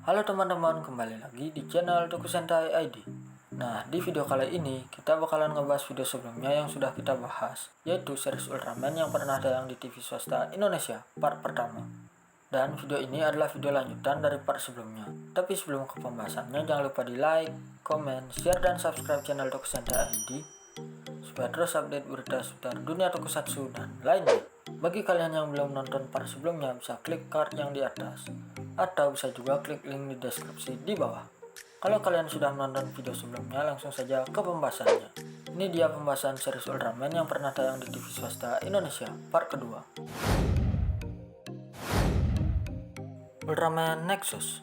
Halo teman-teman, kembali lagi di channel Tokusentai ID. Nah, di video kali ini kita bakalan ngebahas video sebelumnya yang sudah kita bahas, yaitu series Ultraman yang pernah tayang di TV swasta Indonesia, part pertama. Dan video ini adalah video lanjutan dari part sebelumnya. Tapi sebelum ke pembahasannya, jangan lupa di like, komen, share, dan subscribe channel Tokusentai ID supaya terus update berita seputar dunia tokusatsu dan lainnya. Bagi kalian yang belum nonton part sebelumnya, bisa klik card yang di atas, atau bisa juga klik link di deskripsi di bawah. Kalau kalian sudah menonton video sebelumnya, langsung saja ke pembahasannya. Ini dia pembahasan series Ultraman yang pernah tayang di TV swasta Indonesia, part kedua. Ultraman Nexus.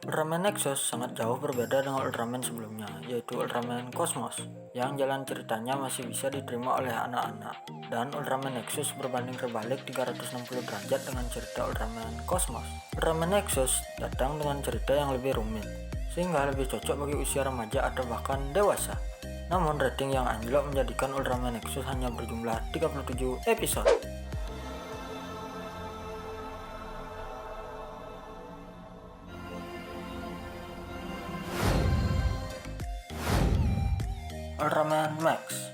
Ultraman Nexus sangat jauh berbeda dengan Ultraman sebelumnya, yaitu Ultraman Cosmos, yang jalan ceritanya masih bisa diterima oleh anak-anak. Dan Ultraman Nexus berbanding terbalik 360 derajat dengan cerita Ultraman Cosmos. Ultraman Nexus datang dengan cerita yang lebih rumit, sehingga lebih cocok bagi usia remaja atau bahkan dewasa. Namun rating yang anjlok menjadikan Ultraman Nexus hanya berjumlah 37 episode. Ultraman Max.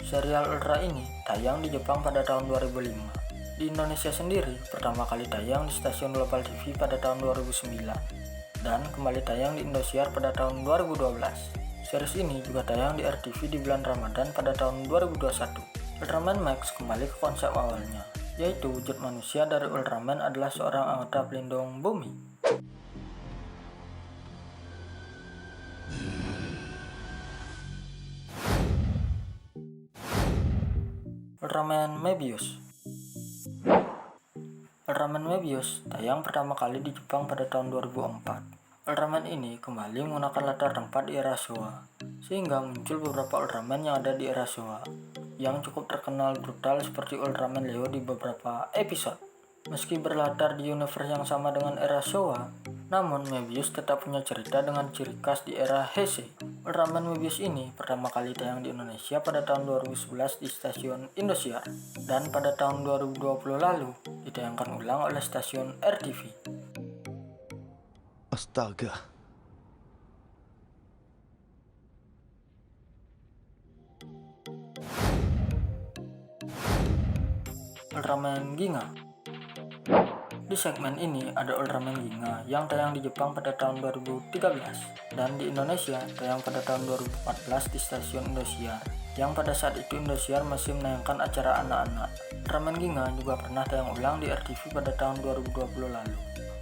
Serial Ultra ini tayang di Jepang pada tahun 2005. Di Indonesia sendiri pertama kali tayang di stasiun Global TV pada tahun 2009 dan kembali tayang di Indosiar pada tahun 2012. Series ini juga tayang di RTV di bulan Ramadan pada tahun 2021. Ultraman Max kembali ke konsep awalnya, yaitu wujud manusia dari Ultraman adalah seorang anggota pelindung bumi. Ultraman Mebius. Ultraman Mebius tayang pertama kali di Jepang pada tahun 2004. Ultraman ini kembali menggunakan latar tempat di era Showa, sehingga muncul beberapa Ultraman yang ada di era Showa, yang cukup terkenal brutal seperti Ultraman Leo di beberapa episode. Meski berlatar di universe yang sama dengan era Showa, namun Mebius tetap punya cerita dengan ciri khas di era Heisei. Ultraman Mebius ini pertama kali tayang di Indonesia pada tahun 2011 di stasiun Indosiar, dan pada tahun 2020 lalu ditayangkan ulang oleh stasiun RTV. Astaga. Ultraman Ginga. Di segmen ini ada Ultraman Ginga yang tayang di Jepang pada tahun 2013 dan di Indonesia tayang pada tahun 2014 di stasiun Indosiar, yang pada saat itu Indosiar masih menayangkan acara anak-anak. Ultraman Ginga juga pernah tayang ulang di RTV pada tahun 2020 lalu.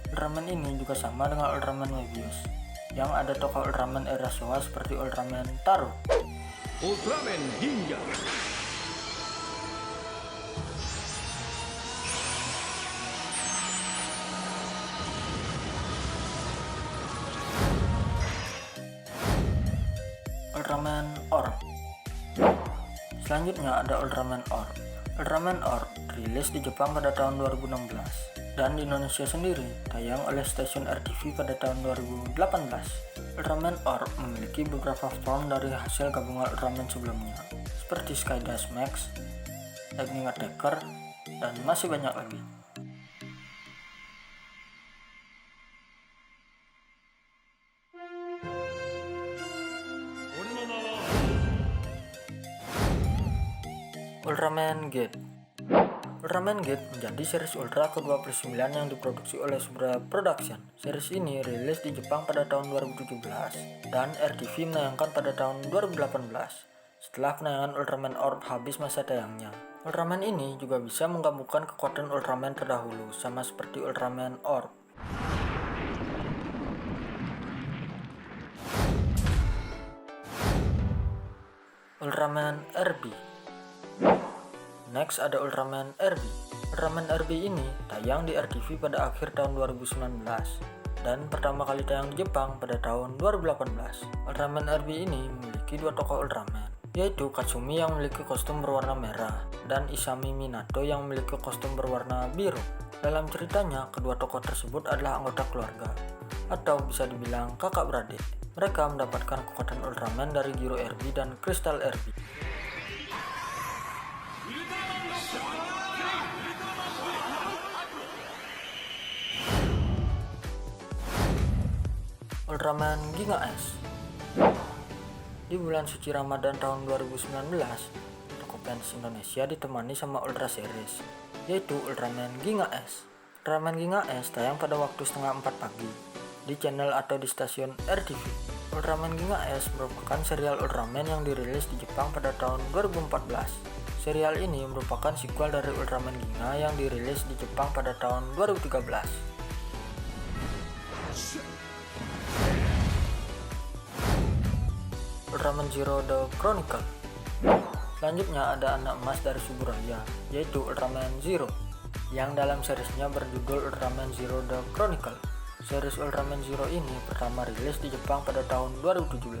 Ultraman ini juga sama dengan Ultraman Mebius, yang ada tokoh Ultraman era Showa seperti Ultraman Taro. Ultraman Ginga. Ultraman Orb. Selanjutnya ada Ultraman Orb. Ultraman Orb rilis di Jepang pada tahun 2016 dan di Indonesia sendiri tayang oleh stasiun RTV pada tahun 2018. Ultraman Orb memiliki beberapa form dari hasil gabungan Ultraman sebelumnya, seperti Skydash Max, Lightning Attacker, dan masih banyak lagi. Ultraman Gate. Ultraman Gate menjadi series Ultra ke-29 yang diproduksi oleh Subra Production. Series ini rilis di Jepang pada tahun 2017 dan RTV menayangkan pada tahun 2018 setelah penayangan Ultraman Orb habis masa tayangnya. Ultraman ini juga bisa menggabungkan kekuatan Ultraman terdahulu sama seperti Ultraman Orb. Ultraman RB. Next ada Ultraman RB. Ultraman RB ini tayang di RTV pada akhir tahun 2019 dan pertama kali tayang di Jepang pada tahun 2018. Ultraman RB ini memiliki dua tokoh Ultraman, yaitu Katsumi yang memiliki kostum berwarna merah dan Isami Minato yang memiliki kostum berwarna biru. Dalam ceritanya, kedua tokoh tersebut adalah anggota keluarga, atau bisa dibilang kakak beradik. Mereka mendapatkan kekuatan Ultraman dari Giro RB dan Kristal RB. Ultraman Ginga S. Di bulan suci Ramadan tahun 2019, toko fans Indonesia ditemani sama Ultra Series, yaitu Ultraman Ginga S. Ultraman Ginga S tayang pada waktu setengah 4 pagi di channel atau di stasiun RTV. Ultraman Ginga S merupakan serial Ultraman yang dirilis di Jepang pada tahun 2014. Serial ini merupakan sequel dari Ultraman Ginga yang dirilis di Jepang pada tahun 2013. Ultraman Zero The Chronicle. Selanjutnya ada anak emas dari Suburaya, yaitu Ultraman Zero, yang dalam seriesnya berjudul Ultraman Zero The Chronicle. Series Ultraman Zero ini pertama rilis di Jepang pada tahun 2017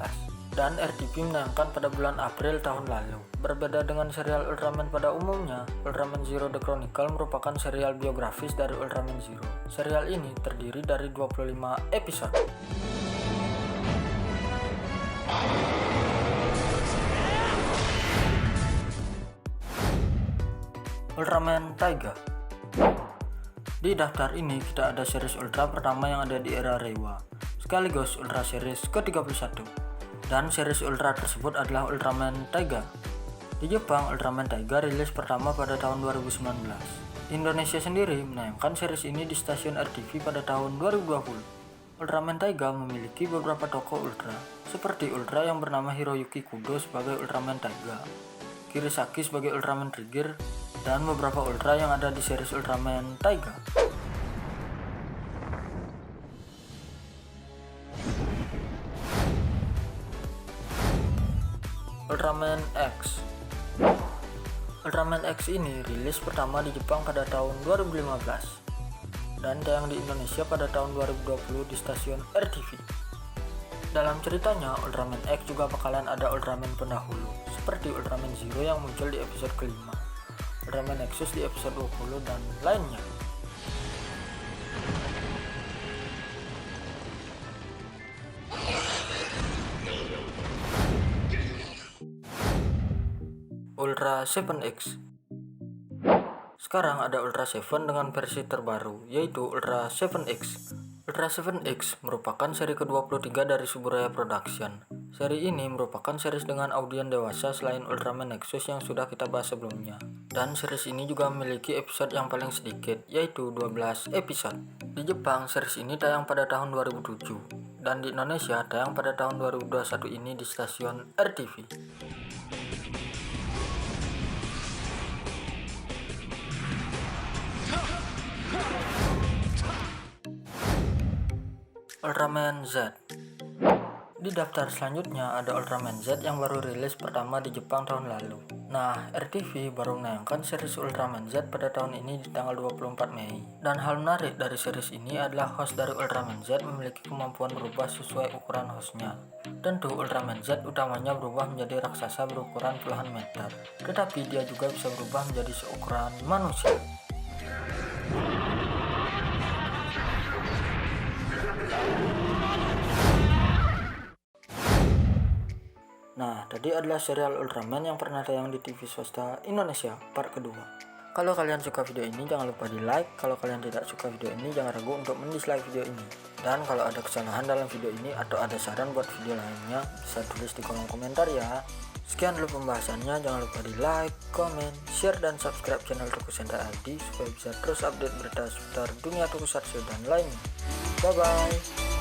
dan RTV menayangkan pada bulan April tahun lalu. Berbeda dengan serial Ultraman pada umumnya, Ultraman Zero The Chronicle merupakan serial biografis dari Ultraman Zero. Serial ini terdiri dari 25 episode. Ultraman Taiga. Di daftar ini kita ada series Ultra pertama yang ada di era Reiwa, sekaligus Ultra series ke-31. Dan series Ultra tersebut adalah Ultraman Taiga. Di Jepang, Ultraman Taiga rilis pertama pada tahun 2019. Indonesia sendiri menayangkan series ini di stasiun RTV pada tahun 2020. Ultraman Taiga memiliki beberapa tokoh Ultra, seperti Ultra yang bernama Hiroyuki Kudo sebagai Ultraman Taiga, Kirisaki sebagai Ultraman Trigger, dan beberapa Ultra yang ada di series Ultraman Taiga. Ultraman X. Ultraman X ini rilis pertama di Jepang pada tahun 2015 dan tayang di Indonesia pada tahun 2020 di stasiun RTV. Dalam ceritanya, Ultraman X juga bakalan ada Ultraman pendahulu, seperti Ultraman Zero yang muncul di episode kelima, Ultraman Nexus di episode 20 dan lainnya. Ultra 7X. Sekarang ada Ultra 7 dengan versi terbaru, yaitu Ultra 7X. Ultra 7X merupakan seri ke-23 dari Suburaya Production. Seri ini merupakan series dengan audien dewasa selain Ultraman Nexus yang sudah kita bahas sebelumnya. Dan series ini juga memiliki episode yang paling sedikit, yaitu 12 episode. Di Jepang, series ini tayang pada tahun 2007, dan di Indonesia tayang pada tahun 2021 ini di stasiun RTV. Ultraman Z. Di daftar selanjutnya ada Ultraman Z yang baru rilis pertama di Jepang tahun lalu. Nah, RTV baru menayangkan series Ultraman Z pada tahun ini di tanggal 24 Mei. Dan hal menarik dari series ini adalah host dari Ultraman Z memiliki kemampuan berubah sesuai ukuran hostnya. Tentu Ultraman Z utamanya berubah menjadi raksasa berukuran puluhan meter, tetapi dia juga bisa berubah menjadi seukuran manusia. Nah, tadi adalah serial Ultraman yang pernah tayang di TV swasta Indonesia part kedua. Kalau kalian suka video ini, jangan lupa di like. Kalau kalian tidak suka video ini, jangan ragu untuk mendislike video ini. Dan kalau ada kesalahan dalam video ini atau ada saran buat video lainnya, bisa tulis di kolom komentar ya. Sekian dulu pembahasannya, jangan lupa di like, komen, share, dan subscribe channel Tokusatsu ID supaya bisa terus update berita seputar dunia Tokusatsu dan lainnya. Bye-bye.